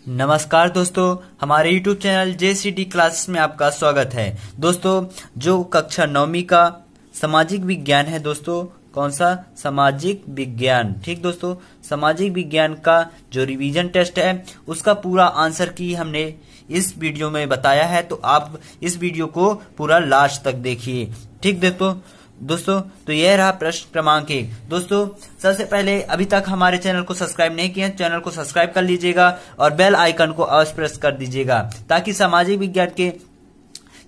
नमस्कार दोस्तों, हमारे YouTube चैनल JCD क्लासेस में आपका स्वागत है। दोस्तों, जो कक्षा 9वीं का सामाजिक विज्ञान है दोस्तों, कौन सा? सामाजिक विज्ञान। ठीक दोस्तों, सामाजिक विज्ञान का जो रिवीजन टेस्ट है उसका पूरा आंसर की हमने इस वीडियो में बताया है, तो आप इस वीडियो को पूरा लास्ट तक देखिए। ठीक दोस्तों, तो यह रहा प्रश्न क्रमांक 1। दोस्तों, सबसे पहले अभी तक हमारे चैनल को सब्सक्राइब नहीं किया, चैनल को सब्सक्राइब कर लीजिएगा और बेल आइकन को अवश्य प्रेस कर दीजिएगा, ताकि सामाजिक विज्ञान के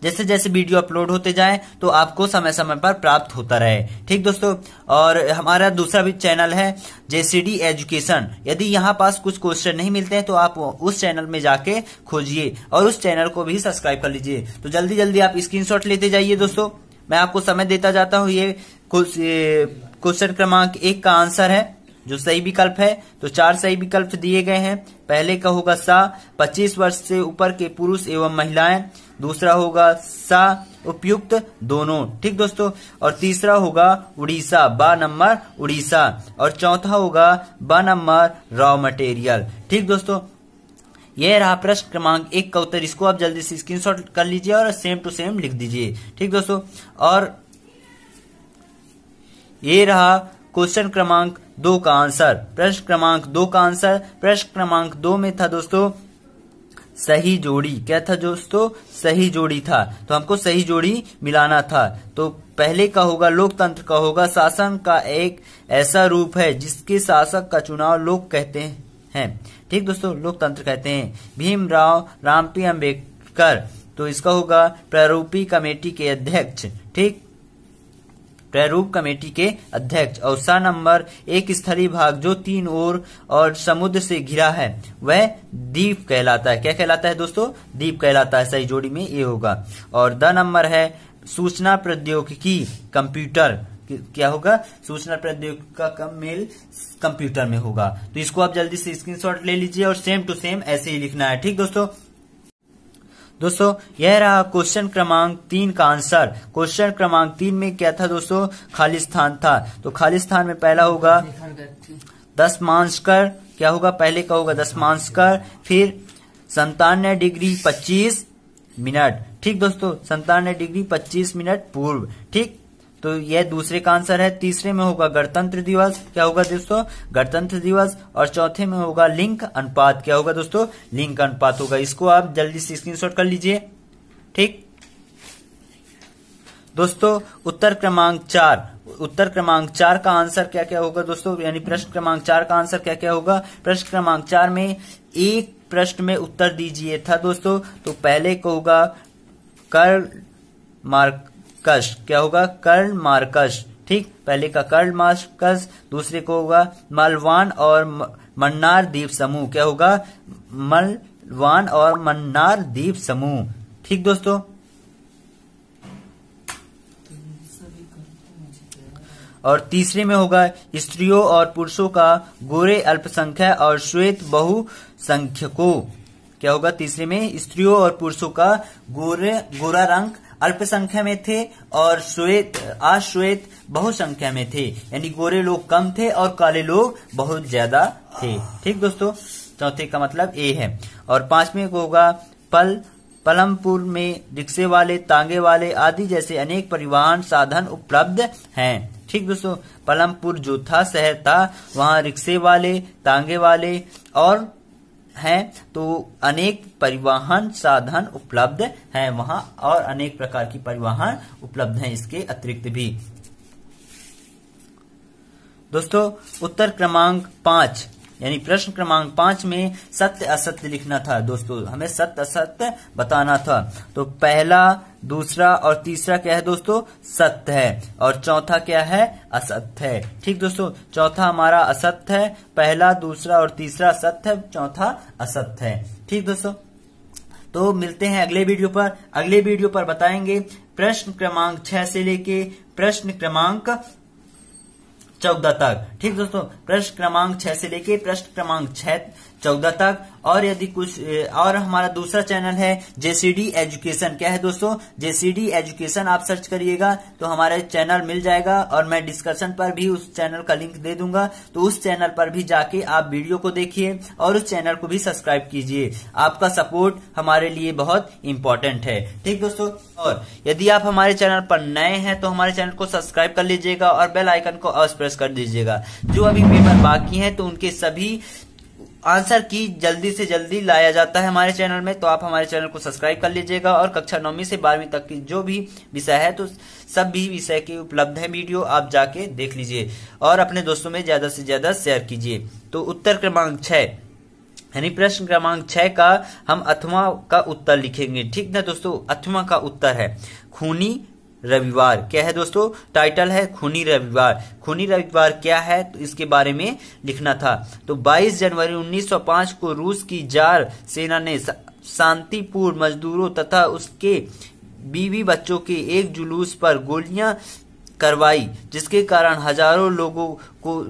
जैसे जैसे वीडियो अपलोड होते जाएं तो आपको समय समय पर प्राप्त होता रहे। ठीक दोस्तों, और हमारा दूसरा भी चैनल है JCD एजुकेशन। यदि यहाँ पास कुछ क्वेश्चन नहीं मिलते हैं तो आप उस चैनल में जाके खोजिए और उस चैनल को भी सब्सक्राइब कर लीजिए। तो जल्दी जल्दी आप स्क्रीनशॉट लेते जाइए। दोस्तों, मैं आपको समय देता जाता हूँ। ये क्वेश्चन क्रमांक 1 का आंसर है जो सही विकल्प है। तो 4 सही विकल्प दिए गए हैं। पहले का होगा सा 25 वर्ष से ऊपर के पुरुष एवं महिलाएं, दूसरा होगा सा उपयुक्त दोनों। ठीक दोस्तों, और तीसरा होगा उड़ीसा, बा नंबर उड़ीसा, और चौथा होगा बा नंबर रॉ मटेरियल। ठीक दोस्तों, यह रहा प्रश्न क्रमांक 1 का उत्तर। इसको आप जल्दी से स्क्रीनशॉट कर लीजिए और सेम टू सेम लिख दीजिए। ठीक दोस्तों, और ये रहा क्वेश्चन क्रमांक 2 का आंसर। प्रश्न क्रमांक 2 का आंसर, प्रश्न क्रमांक 2 में था दोस्तों सही जोड़ी। क्या था दोस्तों? सही जोड़ी था। तो हमको सही जोड़ी मिलाना था। तो पहले का होगा लोकतंत्र का होगा शासन का एक ऐसा रूप है जिसके शासक का चुनाव लोग कहते हैं। ठीक दोस्तों, लोकतंत्र कहते हैं। भीमराव रामपी अम्बेडकर, तो इसका होगा प्रारूपी कमेटी के अध्यक्ष। ठीक, प्रारूप कमेटी के अध्यक्ष। और सा नंबर एक स्थलीय भाग जो 3 ओर और समुद्र से घिरा है वह द्वीप कहलाता है। क्या कहलाता है दोस्तों? द्वीप कहलाता है। सही जोड़ी में ये होगा। और द नंबर है सूचना प्रौद्योगिकी कंप्यूटर। क्या होगा? सूचना प्रौद्योगिकी का मेल कंप्यूटर में होगा। तो इसको आप जल्दी से स्क्रीनशॉट ले लीजिए और सेम टू सेम ऐसे ही लिखना है। ठीक दोस्तों, यह रहा क्वेश्चन क्रमांक 3 का आंसर। क्वेश्चन क्रमांक 3 में क्या था दोस्तों? खालिस्तान था। तो खालिस्तान में पहला होगा दशमांशकर। क्या होगा? पहले का होगा दशमांशकर, फिर 97 डिग्री 25 मिनट। ठीक दोस्तों, 97 डिग्री 25 मिनट पूर्व। ठीक, तो यह दूसरे का आंसर है। तीसरे में होगा गणतंत्र दिवस। क्या होगा दोस्तों? गणतंत्र दिवस। और चौथे में होगा लिंग अनुपात। क्या होगा दोस्तों? लिंग अनुपात होगा। इसको आप जल्दी से स्क्रीनशॉट कर लीजिए। ठीक दोस्तों, उत्तर क्रमांक 4 का आंसर क्या क्या होगा दोस्तों? यानी प्रश्न क्रमांक 4 का आंसर क्या क्या होगा? प्रश्न क्रमांक 4 में एक प्रश्न में उत्तर दीजिए था दोस्तों। तो पहले को होगा कर्ल मार्कस। क्या होगा? Curl Marcus. ठीक, पहले का कर्ल मार्कस, दूसरे को होगा मालवान और मन्नार द्वीप समूह। क्या होगा? मालवान और मन्नार द्वीप समूह। ठीक दोस्तों, और तीसरे में होगा स्त्रियों और पुरुषों का गोरे अल्पसंख्यक और श्वेत बहुसंख्यकों। क्या होगा? तीसरे में स्त्रियों और पुरुषों का गोरा रंग अल्पसंख्या में थे और अश्वेत बहुसंख्या में थे। यानी गोरे लोग कम थे और काले लोग बहुत ज्यादा थे। ठीक दोस्तों, चौथे का मतलब ए है। और 5वें को होगा पलमपुर में रिक्शे वाले, तांगे वाले आदि जैसे अनेक परिवहन साधन उपलब्ध हैं। ठीक दोस्तों, पलमपुर जो था शहर था, वहाँ रिक्शे वाले, तांगे वाले और हैं, तो अनेक परिवहन साधन उपलब्ध हैं वहां, और अनेक प्रकार की परिवहन उपलब्ध हैं इसके अतिरिक्त भी। दोस्तों, उत्तर क्रमांक 5 यानी प्रश्न क्रमांक 5 में सत्य असत्य लिखना था दोस्तों। हमें सत्य असत्य बताना था। तो पहला, दूसरा और तीसरा क्या है दोस्तों? सत्य है। और चौथा क्या है? असत्य है। ठीक दोस्तों, चौथा हमारा असत्य है, पहला, दूसरा और तीसरा सत्य है, चौथा असत्य है। ठीक दोस्तों, तो मिलते हैं अगले वीडियो पर। अगले वीडियो पर बताएंगे प्रश्न क्रमांक 6 से लेके प्रश्न क्रमांक 14 तक। ठीक दोस्तों, प्रश्न क्रमांक 6 से लेके प्रश्न क्रमांक 14 तक। और यदि कुछ और हमारा दूसरा चैनल है जेसीडी एजुकेशन। क्या है दोस्तों? जेसीडी एजुकेशन आप सर्च करिएगा तो हमारा चैनल मिल जाएगा, और मैं डिस्क्रिप्शन पर भी उस चैनल का लिंक दे दूंगा। तो उस चैनल पर भी जाके आप वीडियो को देखिए और उस चैनल को भी सब्सक्राइब कीजिए। आपका सपोर्ट हमारे लिए बहुत इंपॉर्टेंट है। ठीक दोस्तों, और यदि आप हमारे चैनल पर नए हैं तो हमारे चैनल को सब्सक्राइब कर लीजिएगा और बेल आइकन को अवश्य प्रेस कर दीजिएगा। जो अभी पेपर बाकी हैं तो उनके सभी आंसर की जल्दी से जल्दी लाया जाता है हमारे चैनल में। तो आप हमारे चैनल को सब्सक्राइब कर लीजिएगा, और कक्षा 9वीं से 12वीं तक की जो भी विषय है तो सभी विषय के उपलब्ध है वीडियो, आप जाके देख लीजिए और अपने दोस्तों में ज्यादा से ज्यादा शेयर कीजिए। तो उत्तर क्रमांक 6 यानी प्रश्न क्रमांक 6 का हम 8वां का उत्तर लिखेंगे। ठीक ना दोस्तों, 8वां का उत्तर है खूनी रविवार। क्या है दोस्तों? टाइटल है खूनी रविवार। खूनी रविवार क्या है तो इसके बारे में लिखना था। तो 22 जनवरी 1905 को रूस की जार सेना ने शांतिपूर्ण मजदूरों तथा उसके बीवी बच्चों के एक जुलूस पर गोलियां करवाई, जिसके कारण हजारों लोगों को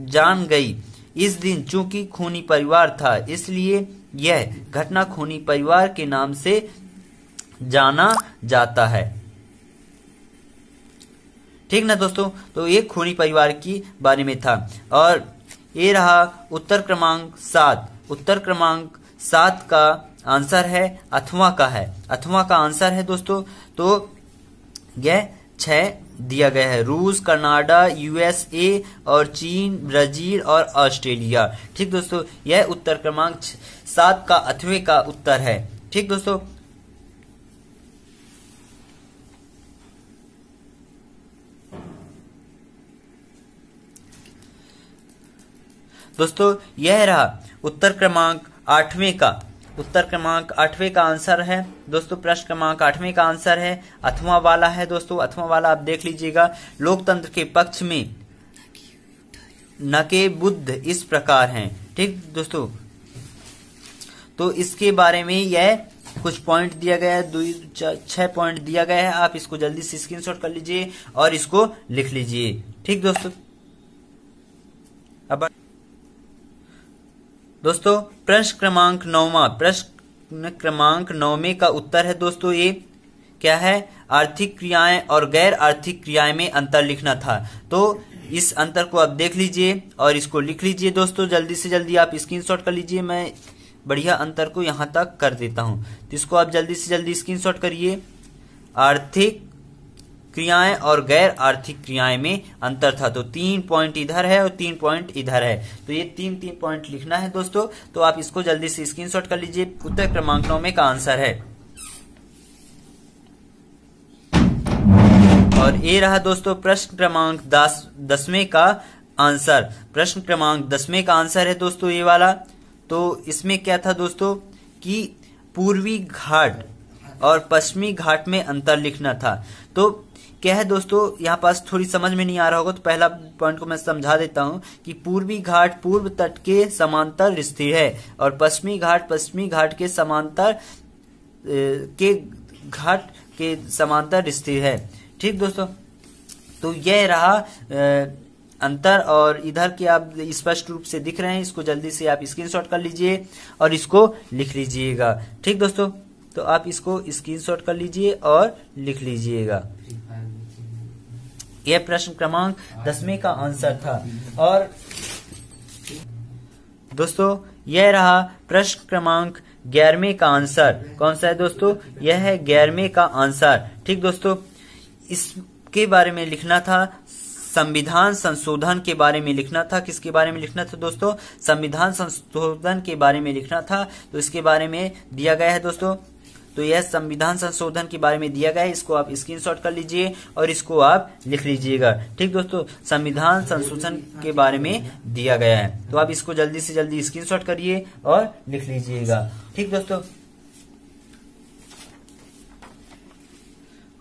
जान गई। इस दिन चूंकि खूनी परिवार था, इसलिए यह घटना खूनी परिवार के नाम से जाना जाता है। ठीक ना दोस्तों, तो ये खूनी परिवार की बारे में था। और ये रहा उत्तर क्रमांक 7। उत्तर क्रमांक 7 का आंसर है 8वां का है। 8वां का आंसर है दोस्तों, तो यह 6 दिया गया है। रूस, कनाडा, यूएसए और चीन, ब्राजील और ऑस्ट्रेलिया। ठीक दोस्तों, यह उत्तर क्रमांक 7 का 8वें का उत्तर है। ठीक दोस्तों, यह रहा उत्तर क्रमांक 8वें का। उत्तर क्रमांक 8वें का आंसर है दोस्तों, प्रश्न क्रमांक 8वें का आंसर है 8वां वाला है दोस्तों। 8वां वाला आप देख लीजिएगा। लोकतंत्र के पक्ष में नके बुद्ध इस प्रकार हैं। ठीक दोस्तों, तो इसके बारे में यह कुछ पॉइंट दिया गया है, 6 पॉइंट दिया गया है। आप इसको जल्दी से स्क्रीनशॉट कर लीजिए और इसको लिख लीजिए। ठीक दोस्तों, अब दोस्तों प्रश्न क्रमांक 9वां। प्रश्न क्रमांक 9वें का उत्तर है दोस्तों, ये क्या है? आर्थिक क्रियाएं और गैर आर्थिक क्रियाएं में अंतर लिखना था। तो इस अंतर को आप देख लीजिए और इसको लिख लीजिए दोस्तों। जल्दी से जल्दी आप स्क्रीनशॉट कर लीजिए। मैं बढ़िया अंतर को यहां तक कर देता हूं, तो इसको आप जल्दी से जल्दी स्क्रीनशॉट करिए। आर्थिक क्रियाएं और गैर आर्थिक क्रियाएं में अंतर था। तो 3 पॉइंट इधर है और 3 पॉइंट इधर है। तो ये 3 पॉइंट लिखना है दोस्तों। तो आप इसको जल्दी से स्क्रीनशॉट कर लीजिए। उत्तर क्रमांक 9 का आंसर है। और ये रहा दोस्तों प्रश्न क्रमांक 10वें का आंसर। प्रश्न क्रमांक 10वें का आंसर है दोस्तों ये वाला। तो इसमें क्या था दोस्तों कि पूर्वी घाट और पश्चिमी घाट में अंतर लिखना था। तो क्या है दोस्तों, यहाँ पास थोड़ी समझ में नहीं आ रहा होगा तो पहला पॉइंट को मैं समझा देता हूँ कि पूर्वी घाट पूर्व तट के समांतर स्थिर है और पश्चिमी घाट पश्चिमी घाट के समांतर समांतर स्थिर है। ठीक दोस्तों, तो यह रहा अंतर, और इधर के आप स्पष्ट रूप से दिख रहे हैं। इसको जल्दी से आप स्क्रीनशॉट कर लीजिए और इसको लिख लीजिएगा। ठीक दोस्तों, तो आप इसको स्क्रीनशॉट कर लीजिए और लिख लीजिएगा। यह प्रश्न क्रमांक 10वें का आंसर था। और दोस्तों यह रहा प्रश्न क्रमांक 11वें का आंसर। कौन सा है दोस्तों? यह है 11वें का आंसर। ठीक दोस्तों, इसके बारे में लिखना था संविधान संशोधन के बारे में लिखना था। किसके बारे में लिखना था दोस्तों? संविधान संशोधन के बारे में लिखना था। तो इसके बारे में दिया गया है दोस्तों। तो यह संविधान संशोधन के बारे में दिया गया है। इसको आप स्क्रीनशॉट कर लीजिए और इसको आप लिख लीजिएगा। ठीक दोस्तों, संविधान संशोधन के बारे में दिया गया है। तो आप इसको जल्दी से जल्दी स्क्रीनशॉट करिए और लिख लीजिएगा। ठीक दोस्तों,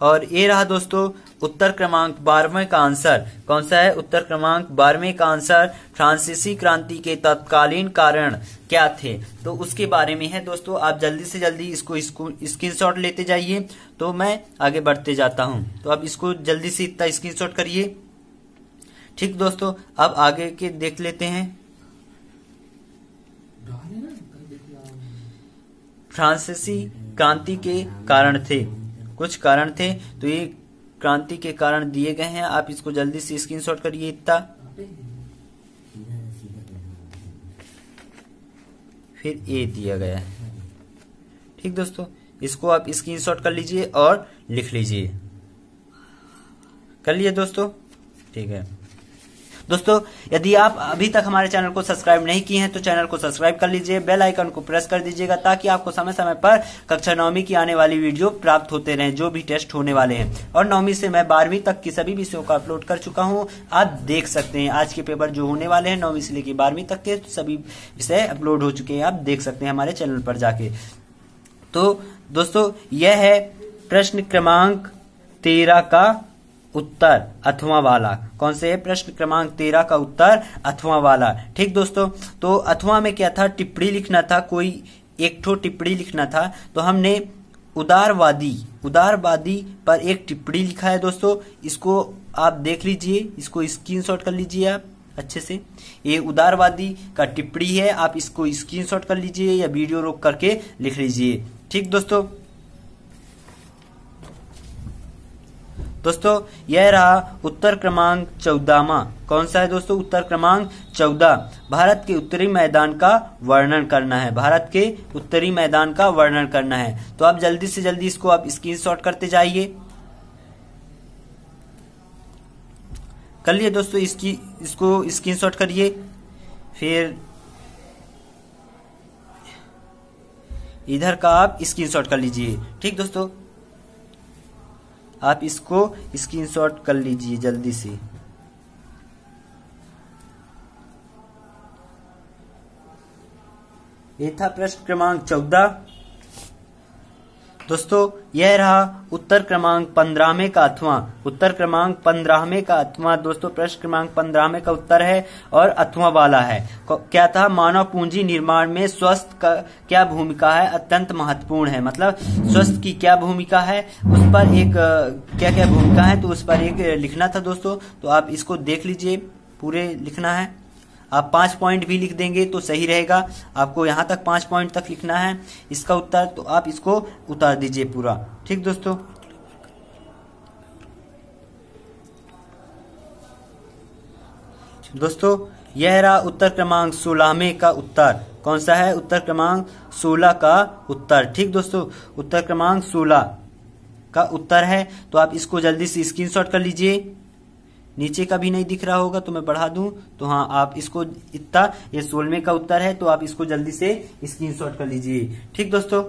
और ये रहा दोस्तों उत्तर क्रमांक 12वें का आंसर। कौन सा है? उत्तर क्रमांक 12वें का आंसर फ्रांसीसी क्रांति के तत्कालीन कारण क्या थे, तो उसके बारे में है दोस्तों। आप जल्दी से जल्दी इसको स्क्रीनशॉट लेते जाइए, तो मैं आगे बढ़ते जाता हूं। तो आप इसको जल्दी से इतना स्क्रीनशॉट करिए। ठीक दोस्तों, अब आगे के देख लेते हैं। फ्रांसीसी क्रांति के कारण थे, कुछ कारण थे, तो ये क्रांति के कारण दिए गए हैं। आप इसको जल्दी से स्क्रीनशॉट करिए इतना। फिर ए दिया गया है। ठीक दोस्तों, इसको आप स्क्रीनशॉट कर लीजिए और लिख लीजिए। कर लिए दोस्तों? ठीक है दोस्तों, यदि आप अभी तक हमारे चैनल को सब्सक्राइब नहीं किए हैं तो चैनल को सब्सक्राइब कर लीजिए, बेल आइकन को प्रेस कर दीजिएगा ताकि आपको समय समय पर कक्षा 9वीं की आने वाली वीडियो प्राप्त होते रहें, जो भी टेस्ट होने वाले हैं। और 9वीं से मैं 12वीं तक की सभी विषयों को अपलोड कर चुका हूं, आप देख सकते हैं। आज के पेपर जो होने वाले हैं 9वीं से लेकर 12वीं तक के सभी विषय अपलोड हो चुके हैं, आप देख सकते हैं हमारे चैनल पर जाके। तो दोस्तों, यह है प्रश्न क्रमांक 13 का उत्तर अथवा वाला। कौन से है? प्रश्न क्रमांक 13 का उत्तर अथवा वाला। ठीक दोस्तों, तो अथवा में क्या था? टिप्पणी लिखना था, कोई एक ठो टिप्पणी लिखना था। तो हमने उदारवादी पर एक टिप्पणी लिखा है दोस्तों। इसको आप देख लीजिए, इसको स्क्रीनशॉट कर लीजिए आप अच्छे से। ये उदारवादी का टिप्पणी है, आप इसको स्क्रीनशॉट कर लीजिए या वीडियो रोक करके लिख लीजिए। ठीक दोस्तों, यह रहा उत्तर क्रमांक 14वां। कौन सा है दोस्तों? उत्तर क्रमांक 14। भारत के उत्तरी मैदान का वर्णन करना है, भारत के उत्तरी मैदान का वर्णन करना है। तो आप जल्दी से जल्दी इसको आप स्क्रीनशॉट करते जाइए। कर लिए दोस्तों? इसको स्क्रीनशॉट करिए। फिर इधर का आप स्क्रीनशॉट कर लीजिए। ठीक दोस्तों, आप इसको स्क्रीनशॉट कर लीजिए जल्दी से। ये था प्रश्न क्रमांक 14। दोस्तों, यह रहा उत्तर क्रमांक 15वें का अथवा। उत्तर क्रमांक 15वें का अथवा दोस्तों, प्रश्न क्रमांक 15वें का उत्तर है और अथवा वाला है। क्या था? मानव पूंजी निर्माण में स्वास्थ्य का क्या भूमिका है? अत्यंत महत्वपूर्ण है। मतलब स्वास्थ्य की क्या भूमिका है, उस पर एक क्या क्या भूमिका है, तो उस पर एक लिखना था दोस्तों। तो आप इसको देख लीजिए, पूरे लिखना है। आप 5 पॉइंट भी लिख देंगे तो सही रहेगा। आपको यहां तक 5 पॉइंट तक लिखना है इसका उत्तर, तो आप इसको उतार दीजिए पूरा। ठीक दोस्तों, यह रहा उत्तर क्रमांक 16वें का उत्तर। कौन सा है? उत्तर क्रमांक 16 का उत्तर। ठीक दोस्तों, उत्तर क्रमांक 16 का उत्तर है। तो आप इसको जल्दी से स्क्रीनशॉट कर लीजिए। नीचे का भी नहीं दिख रहा होगा तो मैं बढ़ा दूं, तो हाँ, आप इसको इतना, ये 16वें का उत्तर है, तो आप इसको जल्दी से स्क्रीनशॉट कर लीजिए। ठीक दोस्तों,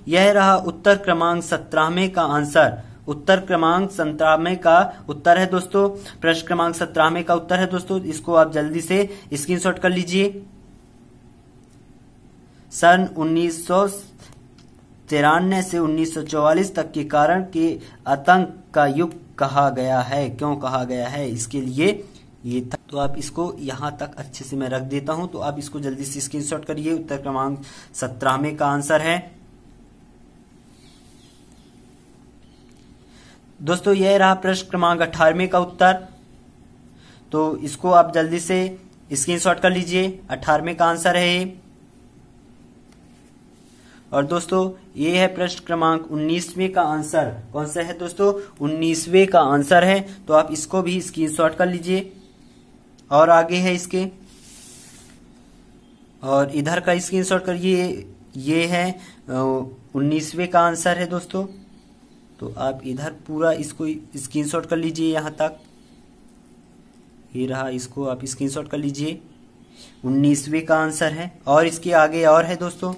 यह रहा उत्तर क्रमांक 17वें का आंसर। उत्तर क्रमांक 17वें का उत्तर है दोस्तों, प्रश्न क्रमांक 17वें का उत्तर है दोस्तों। इसको आप जल्दी से स्क्रीनशॉट कर लीजिए। सन 1993 से 1944 तक के कारण के आतंक का युग कहा गया है। क्यों कहा गया है? इसके लिए ये था। तो आप इसको यहां तक अच्छे से मैं रख देता हूं, तो आप इसको जल्दी से स्क्रीनशॉट करिए। उत्तर क्रमांक 17वें का आंसर है दोस्तों। यह रहा प्रश्न क्रमांक 18वें का उत्तर। तो इसको आप जल्दी से स्क्रीनशॉट कर लीजिए। 18वें का आंसर है। और दोस्तों, ये है प्रश्न क्रमांक 19वें का आंसर। कौन सा है दोस्तों? 19वें का आंसर है। तो आप इसको भी स्क्रीनशॉट कर लीजिए। और आगे है इसके, और इधर का स्क्रीनशॉट करिए। ये है 19वें का आंसर है दोस्तों। तो आप इधर पूरा इसको स्क्रीनशॉट कर लीजिए यहां तक। ये रहा, इसको आप स्क्रीनशॉट कर लीजिए। 19वें का आंसर है। और इसके आगे और है दोस्तों,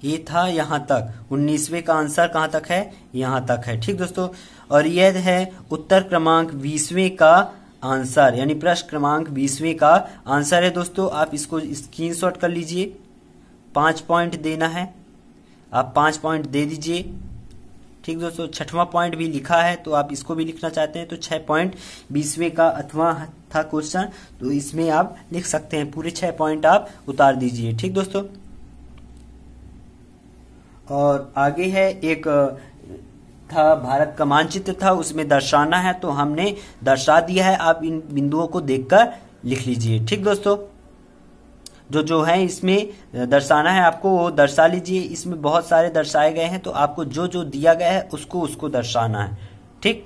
ये था यहां तक। 19वें का आंसर कहां तक है? यहां तक है। ठीक दोस्तों, और यह है उत्तर क्रमांक 20वें का आंसर, यानी प्रश्न क्रमांक 20वें का आंसर है दोस्तों। आप इसको स्क्रीनशॉट कर लीजिए। 5 पॉइंट देना है, आप 5 पॉइंट दे दीजिए। ठीक दोस्तों, 6वां पॉइंट भी लिखा है, तो आप इसको भी लिखना चाहते हैं तो 6 पॉइंट 20वें का अथवा था क्वेश्चन, तो इसमें आप लिख सकते हैं। पूरे 6 पॉइंट आप उतार दीजिए। ठीक दोस्तों, और आगे है एक था भारत का मानचित्र था, उसमें दर्शाना है, तो हमने दर्शा दिया है। आप इन बिंदुओं को देखकर लिख लीजिए। ठीक दोस्तों, जो जो है इसमें दर्शाना है आपको वो दर्शा लीजिए। इसमें बहुत सारे दर्शाए गए हैं, तो आपको जो जो दिया गया है उसको उसको दर्शाना है। ठीक।